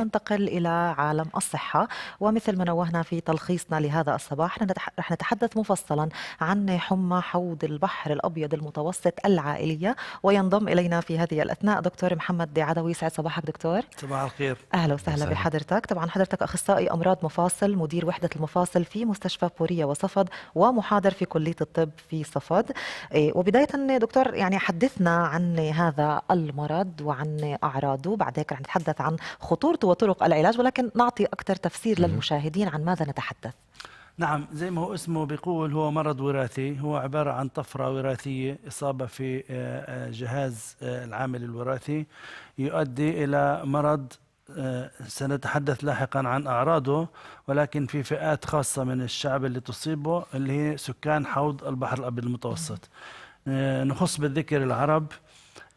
ننتقل إلى عالم الصحة. ومثل ما نوهنا في تلخيصنا لهذا الصباح رح نتحدث مفصلا عن حمى حوض البحر الأبيض المتوسط العائلية. وينضم إلينا في هذه الأثناء دكتور محمد عدوي. سعد صباحك دكتور. صباح الخير. أهلا وسهلا بحضرتك. طبعا حضرتك أخصائي أمراض مفاصل، مدير وحدة المفاصل في مستشفى بورية وصفد، ومحاضر في كلية الطب في صفد. وبداية دكتور يعني حدثنا عن هذا المرض وعن أعراضه، بعد هيك رح نتحدث عن خطورته وطرق العلاج، ولكن نعطي أكثر تفسير للمشاهدين عن ماذا نتحدث. نعم، زي ما هو اسمه بيقول، هو مرض وراثي، هو عبارة عن طفرة وراثية، إصابة في جهاز العامل الوراثي يؤدي إلى مرض. سنتحدث لاحقا عن أعراضه، ولكن في فئات خاصة من الشعب اللي تصيبه، اللي هي سكان حوض البحر الأبيض المتوسط. نخص بالذكر العرب،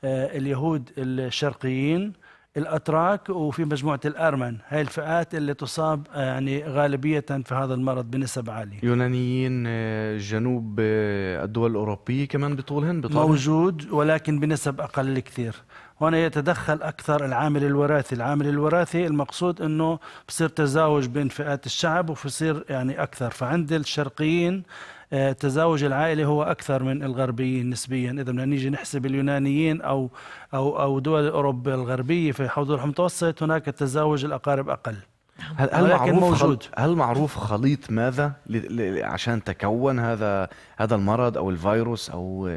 اليهود الشرقيين، الأتراك، وفي مجموعة الأرمن. هاي الفئات اللي تصاب يعني غالبية في هذا المرض بنسب عالية. يونانيين، جنوب الدول الأوروبية كمان بطولهن موجود، ولكن بنسب أقل كثير. هنا يتدخل أكثر العامل الوراثي. العامل الوراثي المقصود أنه بصير تزاوج بين فئات الشعب وبصير يعني أكثر. فعند الشرقيين التزاوج العائلي هو أكثر من الغربيين نسبيا. إذا بدنا نيجي نحسب اليونانيين أو دول أوروبا الغربية في حوض البحر المتوسط، هناك التزاوج الأقارب أقل. هل معروف خليط ماذا عشان تكون هذا المرض أو الفيروس أو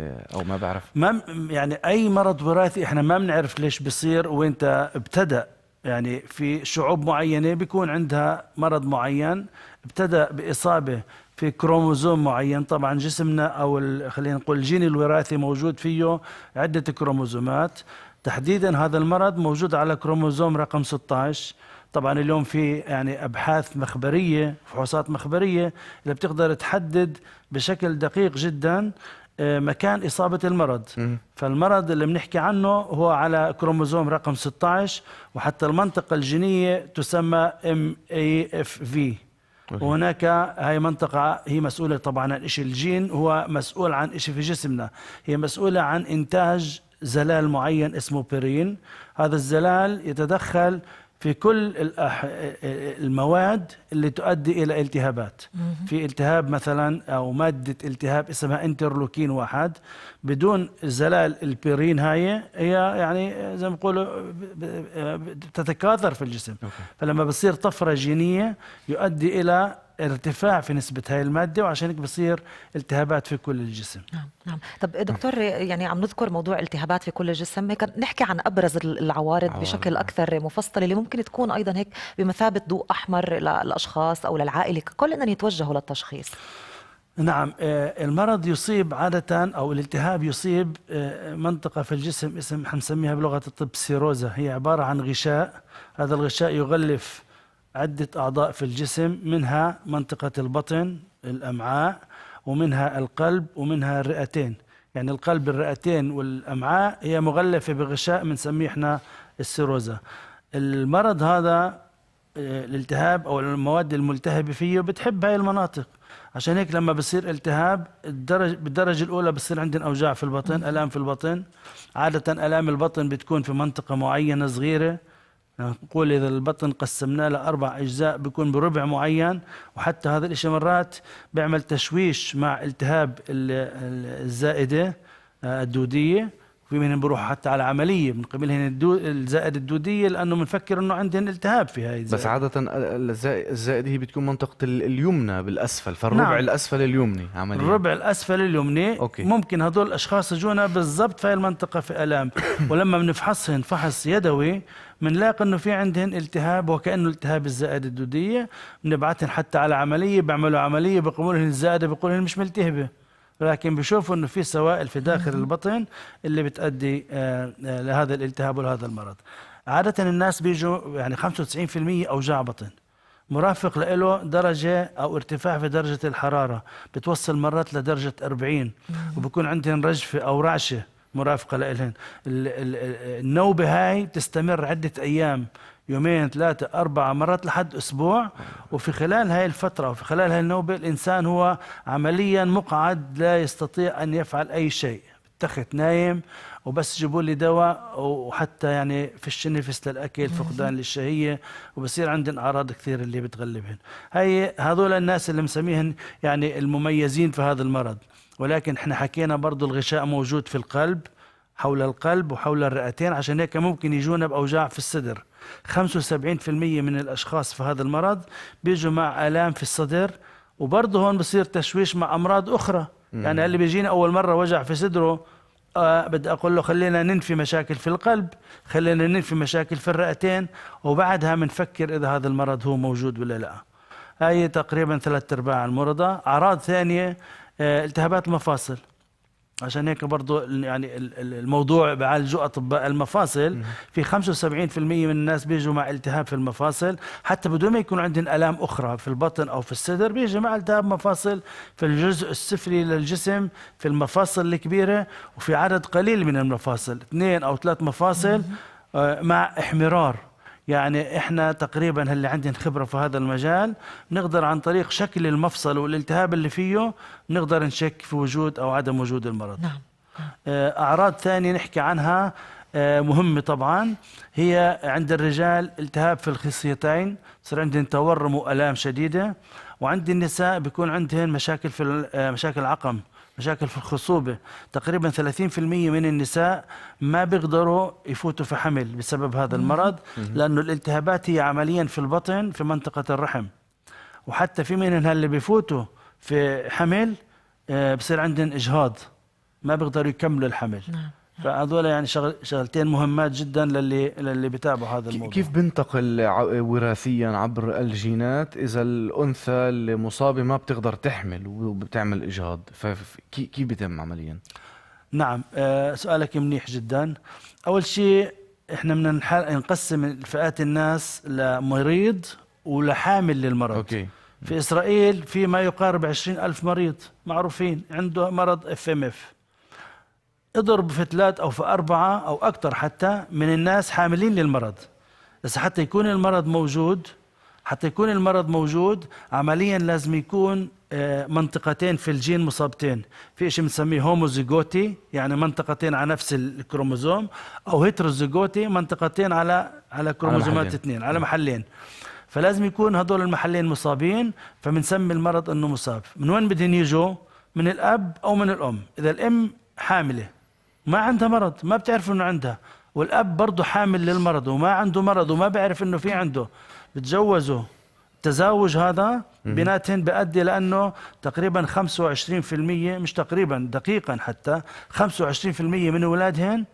ما بعرف؟ ما يعني أي مرض وراثي إحنا ما بنعرف ليش بصير وإنت ابتدأ. يعني في شعوب معينة بيكون عندها مرض معين ابتدأ بإصابة في كروموزوم معين. طبعا جسمنا أو خلينا نقول الجين الوراثي موجود فيه عدة كروموزومات. تحديدا هذا المرض موجود على كروموزوم رقم 16. طبعا اليوم في يعني أبحاث مخبرية، فحوصات مخبرية اللي بتقدر تحدد بشكل دقيق جدا مكان إصابة المرض. فالمرض اللي بنحكي عنه هو على كروموزوم رقم 16، وحتى المنطقة الجينية تسمى MAFV. وهناك هاي منطقة هي مسؤولة طبعا عن إشي. الجين هو مسؤول عن إشي في جسمنا، هي مسؤولة عن إنتاج زلال معين اسمه بيرين. هذا الزلال يتدخل في كل المواد اللي تؤدي إلى التهابات. في التهاب مثلا أو مادة التهاب اسمها انترلوكين 1، بدون زلال البيرين هي يعني زي ما بيقولوا تتكاثر في الجسم. فلما بصير طفرة جينية يؤدي إلى ارتفاع في نسبة هاي المادة، وعشان هيك بصير التهابات في كل الجسم. نعم. طب دكتور، يعني عم نذكر موضوع التهابات في كل الجسم، هيك نحكي عن أبرز العوارض بشكل أكثر مفصل اللي ممكن تكون أيضا هيك بمثابة ضوء أحمر للأشخاص أو للعائلة ككل أن يتوجهوا للتشخيص. نعم، المرض يصيب عادة أو الالتهاب يصيب منطقة في الجسم حنسميها بلغة الطب سيروزا. هي عبارة عن غشاء. هذا الغشاء يغلف عدة أعضاء في الجسم، منها منطقة البطن، الأمعاء، ومنها القلب، ومنها الرئتين. يعني القلب، الرئتين، والأمعاء هي مغلفة بغشاء بنسميه احنا السيروزا. المرض هذا الالتهاب أو المواد الملتهبة فيه بتحب هاي المناطق. عشان هيك لما بصير التهاب بالدرجة الأولى بصير عندنا أوجاع في البطن، ألام في البطن. عادة ألام البطن بتكون في منطقة معينة صغيرة. نقول إذا البطن قسمناه ل4 أجزاء بيكون بربع معين، وحتى هذا الإشي مرات بيعمل تشويش مع التهاب الزائدة الدودية. في منهم بروحوا حتى على عملية من قبلهن الزائدة الدودية، لأنه بنفكر إنه عندهن التهاب في هاي الزائدة. بس عادة الزائدة هي بتكون منطقة اليمنى بالأسفل، فالربع نعم. الأسفل اليمني عمليا. الربع الأسفل اليمني. ممكن هدول الأشخاص يجونا بالضبط في هاي المنطقة في ألام، ولما بنفحصهن فحص يدوي بنلاقي إنه في عندهن التهاب، وكأنه التهاب الزائدة الدودية. بنبعتهن حتى على عملية، بيعملوا عملية بيقولوا الزائدة، بيقولوا مش ملتهبة، لكن بيشوفوا انه في سوائل في داخل البطن اللي بتؤدي لهذا الالتهاب ولهذا المرض. عادة الناس بيجوا يعني 95% اوجاع بطن، مرافق له درجة او ارتفاع في درجة الحرارة بتوصل مرات لدرجة 40، وبكون عندهم رجفة او رعشة مرافقة لهم. النوبة هاي تستمر عدة ايام، 2 3 4 مرات لحد أسبوع. وفي خلال هاي الفترة وفي خلال هاي النوبة الإنسان هو عمليا مقعد، لا يستطيع أن يفعل أي شيء. تخت نايم وبس جيبوا لي دواء، وحتى يعني فيش نفس للأكل، فقدان للشهية، وبصير عندهم أعراض كثير اللي بتغلبهم. هذول الناس اللي مسميهن يعني المميزين في هذا المرض. ولكن احنا حكينا برضو الغشاء موجود في القلب، حول القلب وحول الرئتين، عشان هيك ممكن يجونا بأوجاع في الصدر. 75% من الأشخاص في هذا المرض بيجوا مع آلام في الصدر، وبرضه هون بصير تشويش مع أمراض أخرى. يعني اللي بيجينا أول مرة وجع في صدره، بدي أقول له خلينا ننفي مشاكل في القلب، خلينا ننفي مشاكل في الرئتين، وبعدها منفكر إذا هذا المرض هو موجود ولا لا. هاي تقريبا 3/4 المرضى. أعراض ثانية التهابات المفاصل، عشان هيك برضو يعني الموضوع بعالجوا أطباء المفاصل. في 75% من الناس بيجوا مع التهاب في المفاصل، حتى بدون ما يكون عندهم آلام أخرى في البطن أو في الصدر، بيجي مع التهاب مفاصل في الجزء السفلي للجسم، في المفاصل الكبيرة. وفي عدد قليل من المفاصل، 2 أو 3 مفاصل مع احمرار. يعني احنا تقريبا اللي عندنا خبرة في هذا المجال نقدر عن طريق شكل المفصل والالتهاب اللي فيه نقدر نشك في وجود او عدم وجود المرض. نعم. اعراض ثانية نحكي عنها مهمة طبعا، هي عند الرجال التهاب في الخصيتين، صار عندهم تورم والام شديدة. وعند النساء بيكون عندهن مشاكل في مشاكل عقم، مشاكل في الخصوبة. تقريبا 30% من النساء ما بيقدروا يفوتوا في حمل بسبب هذا المرض، لأنه الالتهابات هي عمليا في البطن في منطقة الرحم. وحتى في منهم اللي بيفوتوا في حمل بصير عندهم إجهاض، ما بيقدروا يكملوا الحمل. فهذول يعني شغلتين مهمات جدا للي بيتابعوا هذا الموضوع. كيف بنتقل وراثيا عبر الجينات إذا الأنثى المصابة ما بتقدر تحمل وبتعمل إجهاض؟ فكيف بيتم عمليا؟ نعم، سؤالك منيح جدا. أول شيء إحنا بدنا نقسم فئات الناس لمريض ولحامل للمرض. أوكي. في إسرائيل في ما يقارب 20,000 مريض معروفين عنده مرض FMF. اضرب في 3 أو في 4 أو أكثر حتى من الناس حاملين للمرض. بس حتى يكون المرض موجود عمليا لازم يكون منطقتين في الجين مصابتين. في شيء بنسميه هوموزيغوتي، يعني منطقتين على نفس الكروموزوم، أو هيتروزيغوتي، منطقتين على كروموزومات 2 على محلين. فلازم يكون هذول المحلين مصابين، فبنسمي المرض انه مصاب. من وين بدهم يجوا؟ من الاب او من الام. اذا الام حامله ما عندها مرض، ما بتعرف انه عندها، والاب برضه حامل للمرض وما عنده مرض وما بيعرف انه في عنده، بتجوزوا. التزاوج هذا بيناتهم بيؤدي لانه تقريبا 25%، مش تقريبا دقيقا حتى 25% من اولادهن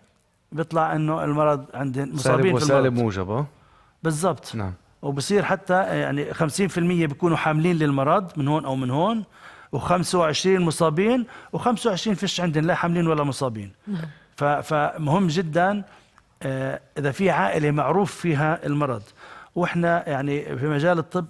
بيطلع انه المرض عندهم مصابين في المرض. سالب موجب. بالضبط. نعم. وبصير حتى يعني 50% بيكونوا حاملين للمرض من هون او من هون، و25 مصابين، و25 فيش عندهم لا حاملين ولا مصابين. فمهم جدا اذا في عائله معروف فيها المرض. واحنا يعني في مجال الطب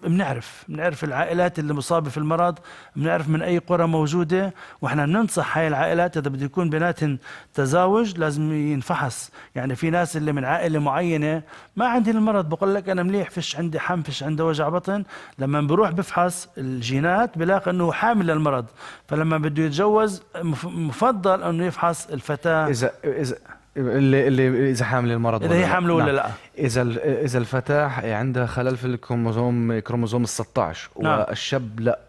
بنعرف العائلات اللي مصابه في المرض، بنعرف من اي قرى موجوده، واحنا بننصح هاي العائلات اذا بده يكون بيناتهم تزاوج لازم ينفحص. يعني في ناس اللي من عائله معينه ما عندهم المرض، بقول لك انا مليح، فيش عندي حم، فيش عندي وجع بطن. لما بروح بفحص الجينات بلاقي انه حامل للمرض، فلما بده يتجوز مفضل انه يفحص الفتاه إذا حامل المرض، إذا هي حامله ولا لا. إذا الفتاة عندها خلل في كروموزوم 16 نعم. والشاب لا.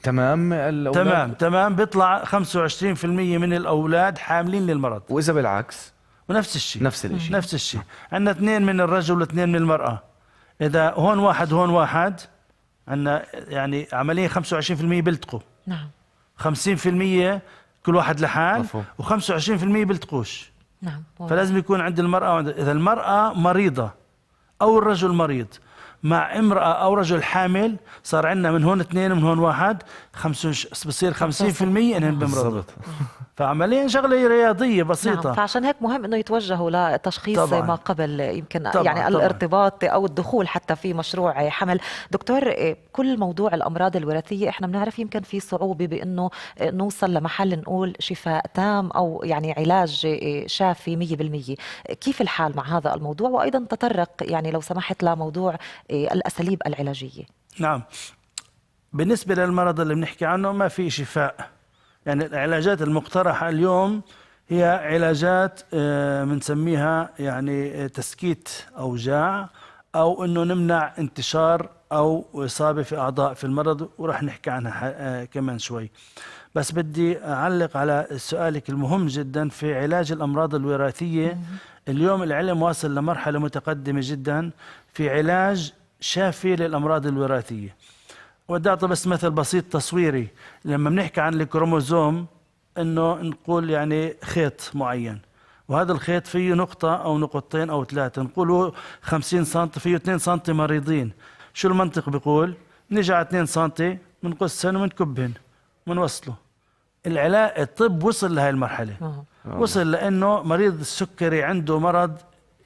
تمام بيطلع 25% من الأولاد حاملين للمرض. وإذا بالعكس ونفس الشيء. نفس الشيء. عندنا 2 من الرجل و2 من المرأة. إذا هون واحد هون واحد، عندنا يعني عمليا 25% بيلتقوا. نعم. 50% كل واحد لحال، و25% بيلتقوش. نعم. فلازم يكون عند المرأة، إذا المرأة مريضة أو الرجل مريض مع امرأة أو رجل حامل، صار عندنا من هون 2 ومن هون 1، بصير 50% إنهم بمرضوا. فعمليا شغلة رياضية بسيطة. نعم. فعشان هيك مهم انه يتوجهوا لتشخيص طبعاً. ما قبل يمكن طبعاً. يعني الارتباط او الدخول حتى في مشروع حمل. دكتور، كل موضوع الامراض الوراثية احنا بنعرف يمكن في صعوبة بانه نوصل لمحل نقول شفاء تام او يعني علاج شافي 100%. كيف الحال مع هذا الموضوع؟ وايضا تطرق يعني لو سمحت لموضوع الاساليب العلاجية. نعم، بالنسبة للمرض اللي بنحكي عنه ما في شفاء يعني العلاجات المقترحة اليوم هي علاجات بنسميها يعني تسكيت أوجاع، أو إنه نمنع انتشار أو إصابة في أعضاء في المرض، ورح نحكي عنها كمان شوي. بس بدي أعلق على سؤالك المهم جدا في علاج الأمراض الوراثية. اليوم العلم واصل لمرحلة متقدمة جدا في علاج شافي للأمراض الوراثية. وبدي أعطي بس مثل بسيط تصويري. لما بنحكي عن الكروموزوم إنه نقول يعني خيط معين، وهذا الخيط فيه نقطة أو نقطتين أو ثلاثة، نقوله 50 سنتي فيه 2 سنتي مريضين. شو المنطق بيقول؟ نيجي على 2 سنتي بنقصهن وبنكبهن بنوصله. العلاج الطب وصل لهي المرحلة، وصل لأنه مريض السكري عنده مرض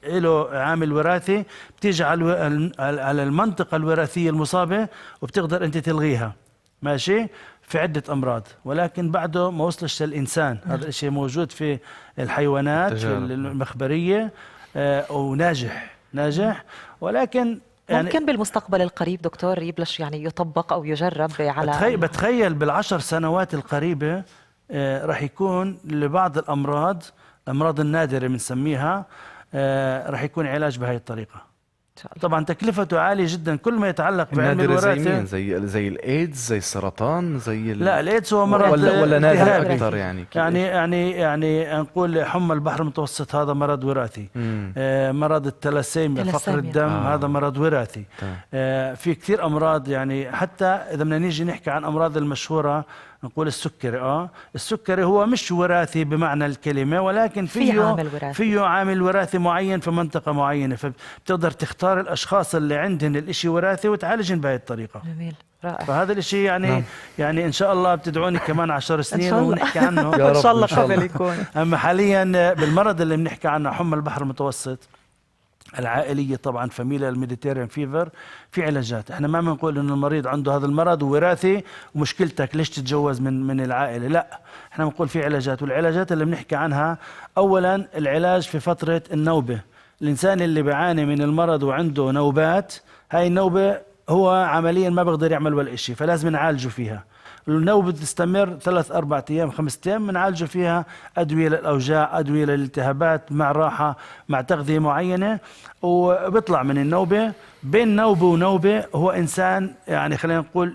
له عامل وراثي، بتيجي على المنطقة الوراثية المصابة وبتقدر أنت تلغيها، ماشي، في عدة أمراض، ولكن بعده ما وصلش للإنسان. هذا الشيء موجود في الحيوانات في المخبرية، وناجح، ولكن يعني ممكن بالمستقبل القريب دكتور يبلش يعني يطبق أو يجرب على بتخيل بالعشر سنوات القريبة رح يكون لبعض الأمراض النادرة بنسميها رح يكون علاج بهاي الطريقة. طبعا تكلفته عالية جدا. كل ما يتعلق بعلم الوراثة زي مين؟ زي الايدز، زي السرطان، زي لا، الايدز هو مرض ولا نادر اكثر يعني نقول حمى البحر المتوسط هذا مرض وراثي. مرض التلاسيميا فقر الدم هذا مرض وراثي. في كثير امراض، يعني حتى اذا بدنا نيجي نحكي عن امراض المشهورة نقول السكري. السكري هو مش وراثي بمعنى الكلمة، ولكن فيه عامل وراثي معين في منطقة معينة، فبتقدر تختار الأشخاص اللي عندهم الإشي وراثي وتعالجهم بهذه الطريقة. جميل، رائع. فهذا الشيء يعني إن شاء الله بتدعوني كمان 10 سنين ونحكي عنه. إن شاء الله قبل يكون. أما حاليا بالمرض اللي بنحكي عنه حمى البحر المتوسط العائلية، طبعا فاميليا الميديتيريان فيفر، في علاجات. احنا ما بنقول انه المريض عنده هذا المرض ووراثي ومشكلتك ليش تتجوز من العائلة، لا، احنا بنقول في علاجات. والعلاجات اللي بنحكي عنها اولا العلاج في فترة النوبة. الانسان اللي بيعاني من المرض وعنده نوبات، هاي النوبة هو عمليا ما بيقدر يعمل ولا شيء، فلازم نعالجه فيها. النوبة بتستمر 3-4 أيام 5 أيام، بنعالجه فيها أدوية للأوجاع، أدوية للالتهابات، مع راحة، مع تغذية معينة، وبيطلع من النوبة. بين نوبة ونوبة هو إنسان يعني خلينا نقول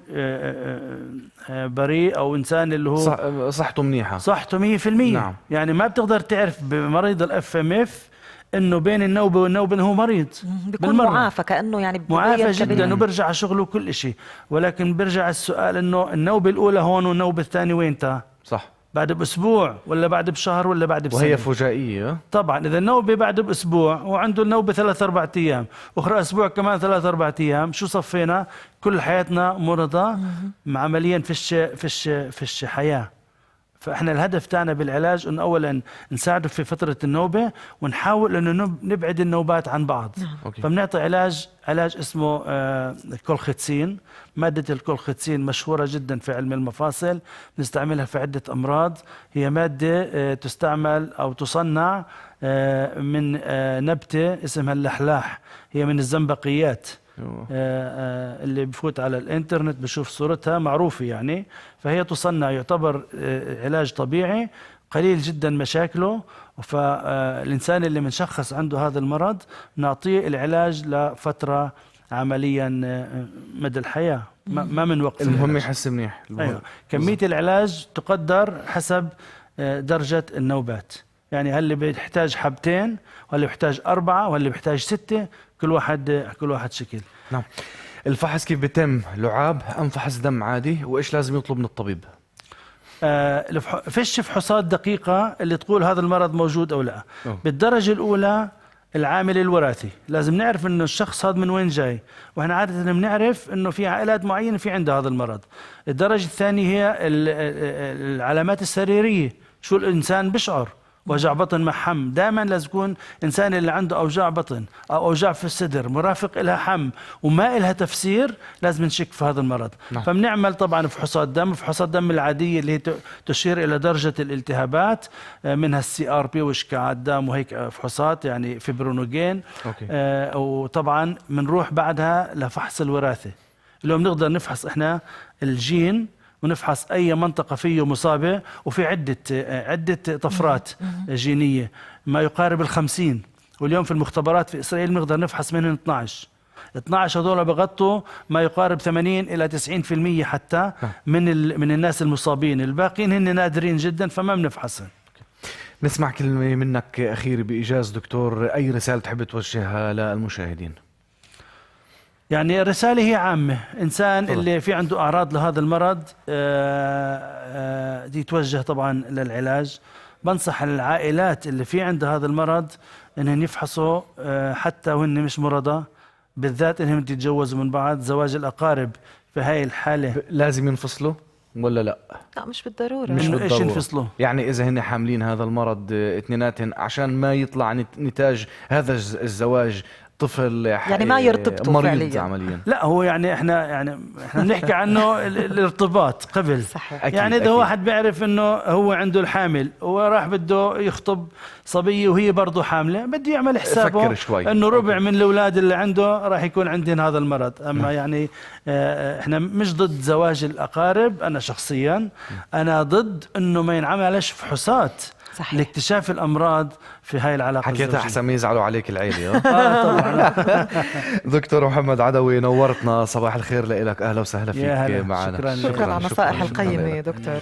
بريء، أو إنسان اللي هو صحته منيحة، صحته 100%. نعم. يعني ما بتقدر تعرف بمريض الFMF انه بين النوبه والنوبه هو مريض، بيكون معافى، كانه يعني معافى جدا وبرجع شغله كل شيء. ولكن برجع السؤال انه النوبه الاولى هون والنوبه الثانيه وينتا؟ صح، بعد باسبوع ولا بعد بشهر ولا بعد بسنه؟ وهي فجائيه طبعا. اذا النوبه بعد باسبوع وعنده النوبه 3-4 ايام، واخر اسبوع كمان 3-4 ايام، شو صفينا؟ كل حياتنا مرضى عمليا فيش حياه. فاحنا الهدف تاعنا بالعلاج انه اولا نساعده في فتره النوبه، ونحاول انه نبعد النوبات عن بعض. فبنعطي علاج اسمه الكولخيتسين. ماده الكولخيتسين مشهوره جدا في علم المفاصل، بنستعملها في عده امراض. هي ماده تستعمل او تصنع من نبته اسمها اللحلاح، هي من الزنبقيات. اللي بفوت على الانترنت بشوف صورتها معروفة يعني. فهي تصنع، يعتبر علاج طبيعي قليل جدا مشاكله. فالإنسان اللي منشخص عنده هذا المرض نعطيه العلاج لفترة عمليا مدى الحياة، ما من وقت. المهم يحس منيح. أيوة. كمية العلاج تقدر حسب درجة النوبات، يعني هل اللي بيحتاج حبتين ولا بيحتاج 4 ولا بيحتاج 6، كل واحد شكل. نعم. الفحص كيف بيتم؟ لعاب أم فحص دم عادي؟ وإيش لازم يطلب من الطبيب؟ فيش فحوصات دقيقة اللي تقول هذا المرض موجود أو لا. بالدرجة الأولى العامل الوراثي، لازم نعرف إنه الشخص هذا من وين جاي، وإحنا عادة بنعرف إنه في عائلات معينة في عندها هذا المرض. الدرجة الثانية هي العلامات السريرية، شو الإنسان بيشعر، وجع بطن مع حم. دائما لازم يكون إنسان اللي عنده أوجاع بطن أو أوجاع في الصدر مرافق لها حم وما إلها تفسير، لازم نشك في هذا المرض. نعم. فبنعمل طبعا فحوصات دم العادية اللي هي تشير إلى درجة الالتهابات، منها الCRP وإشعاعات دم وهيك فحوصات يعني فيبرونوجين. وطبعا بنروح بعدها لفحص الوراثة، اللي هو بنقدر نفحص إحنا الجين ونفحص أي منطقة فيه مصابة، وفي عدة طفرات جينية ما يقارب 50، واليوم في المختبرات في إسرائيل بنقدر نفحص منهم 12 هذول بغطوا ما يقارب 80 إلى 90% حتى من الناس المصابين، الباقيين هن نادرين جدا فما بنفحصهم. نسمع كلمة منك أخيرة بإيجاز دكتور، أي رسالة تحب توجهها للمشاهدين؟ يعني الرسالة هي عامة، إنسان اللي في عنده أعراض لهذا المرض دي توجه طبعا للعلاج. بنصح العائلات اللي في عندها هذا المرض إنهم يفحصوا حتى وهن مش مرضى، بالذات إنهم يتجوزوا من بعض. زواج الأقارب في هاي الحالة لازم ينفصلوا ولا لا؟ لا مش بالضرورة. مش إنه إيش بالضرورة. ينفصلوا؟ يعني إذا هن حاملين هذا المرض اثنيناتهم، عشان ما يطلع نتاج هذا الزواج طفل يعني ما يرتبطوا مريض فعلياً. عمليا. لا هو يعني احنا بنحكي عنه الارتباط قبل. صحيح. أكيد يعني إذا أكيد. واحد بيعرف إنه هو عنده الحامل وراح بده يخطب صبية وهي برضه حاملة، بده يعمل حسابه فكر شوي. إنه ربع من الأولاد اللي عنده راح يكون عندهم هذا المرض. أما يعني إحنا مش ضد زواج الأقارب، أنا شخصيا أنا ضد إنه ما ينعملش فحوصات صحيح. لاكتشاف الأمراض في هاي العلاقة حكيتها الزوجية. أحسن ما يزعلوا عليك العيلة. طبعا. دكتور محمد عدوي نورتنا، صباح الخير لك، أهلا وسهلا يا فيك هلا. معنا. شكراً. شكرا على النصائح شكراً القيمة لك. دكتور.